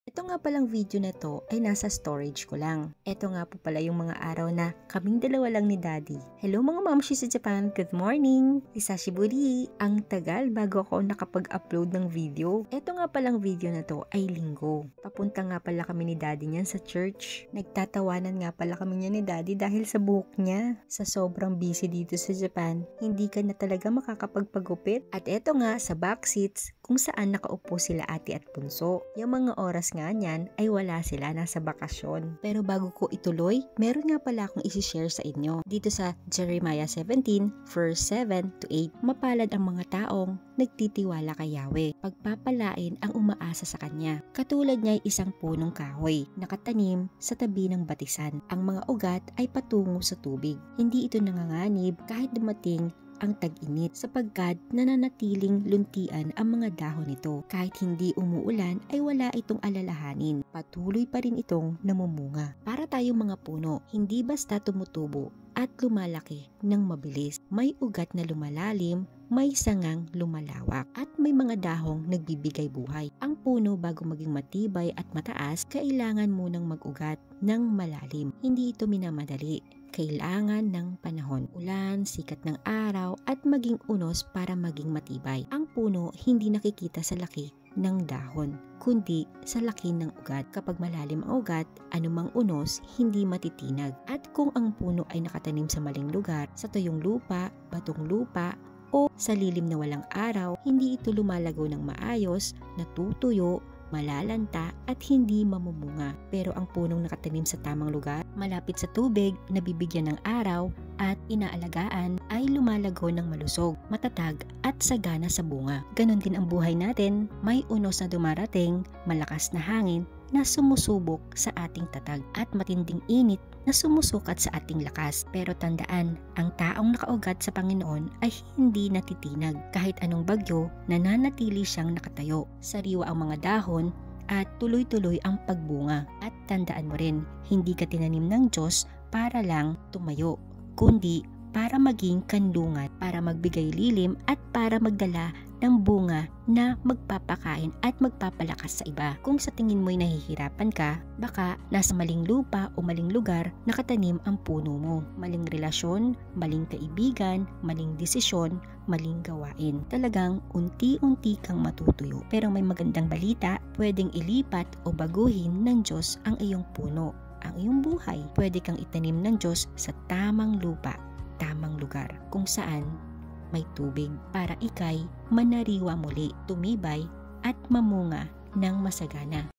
Ito nga palang video na to ay nasa storage ko lang. Ito nga po pala yung mga araw na kaming dalawa lang ni Daddy. Hello mga mamshi sa Japan, good morning! Hisashiburi! Ang tagal bago ako nakapag-upload ng video. Ito nga palang video na to ay linggo. Papunta nga pala kami ni Daddy niyan sa church. Nagtatawanan nga pala kami niya ni Daddy dahil sa buhok niya. Sa sobrang busy dito sa Japan, hindi ka na talaga makakapagpagupit. At eto nga sa back seats kung saan nakaupo sila ate at bunso. Yung mga oras nga niyan ay wala sila, nasa bakasyon. Pero bago ko ituloy, meron nga pala akong isi-share sa inyo. Dito sa Jeremiah 17 verse 7 to 8, mapalad ang mga taong nagtitiwala kay Yahweh, pagpapalain ang umaasa sa kanya. Katulad niya ay isang punong kahoy, nakatanim sa tabi ng batisan. Ang mga ugat ay patungo sa tubig. Hindi ito nanganganib kahit dumating ang tag-init sapagkat nananatiling luntian ang mga dahon nito. Kahit hindi umuulan ay wala itong alalahanin. Patuloy pa rin itong namumunga. Para tayong mga puno, hindi basta tumutubo at lumalaki ng mabilis. May ugat na lumalalim, may sangang lumalawak, at may mga dahong nagbibigay buhay. Ang puno bago maging matibay at mataas, kailangan munang mag-ugat ng malalim. Hindi ito minamadali. Kailangan ng panahon, ulan, sikat ng araw, at maging unos para maging matibay. Ang puno hindi nakikita sa laki ng dahon, kundi sa laki ng ugat. Kapag malalim ang ugat, anumang unos hindi matitinag. At kung ang puno ay nakatanim sa maling lugar, sa tuyong lupa, batong lupa, o sa lilim na walang araw, hindi ito lumalago ng maayos, natutuyo, malalanta at hindi mamumunga. Pero ang punong nakatanim sa tamang lugar, malapit sa tubig, nabibigyan ng araw at inaalagaan, ay lumalago ng malusog, matatag at sagana sa bunga. Ganon din ang buhay natin, may unos na dumarating, malakas na hangin na sumusubok sa ating tatag at matinding init na sumusukat sa ating lakas. Pero tandaan, ang taong nakaugat sa Panginoon ay hindi natitinag. Kahit anong bagyo, nananatili siyang nakatayo. Sariwa ang mga dahon at tuloy-tuloy ang pagbunga. At tandaan mo rin, hindi ka tinanim ng Diyos para lang tumayo, kundi para maging kanlungan, para magbigay lilim at para magdala ng bunga na magpapakain at magpapalakas sa iba. Kung sa tingin mo'y nahihirapan ka, baka nasa maling lupa o maling lugar nakatanim ang puno mo. Maling relasyon, maling kaibigan, maling desisyon, maling gawain. Talagang unti-unti kang matutuyo. Pero may magandang balita, pwedeng ilipat o baguhin ng Diyos ang iyong puno, ang iyong buhay. Pwede kang itanim ng Diyos sa tamang lupa, tamang lugar, kung saan may tubig para ikay manariwa muli, tumibay at mamunga ng masagana.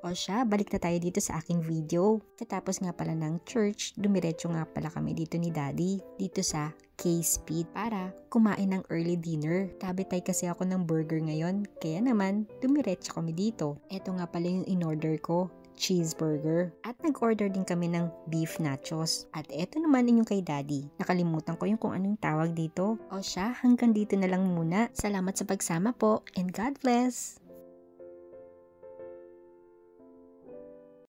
O siya, balik na tayo dito sa aking video. Katapos nga pala ng church, dumiretso nga pala kami dito ni Daddy, dito sa K-Speed para kumain ng early dinner. Tabitay kasi ako ng burger ngayon, kaya naman dumiretso kami dito. Ito nga pala yung in-order ko, cheeseburger. At nag-order din kami ng beef nachos. At eto naman yung kay Daddy. Nakalimutan ko yung kung anong tawag dito. O siya, hanggang dito na lang muna. Salamat sa pagsama po and God bless!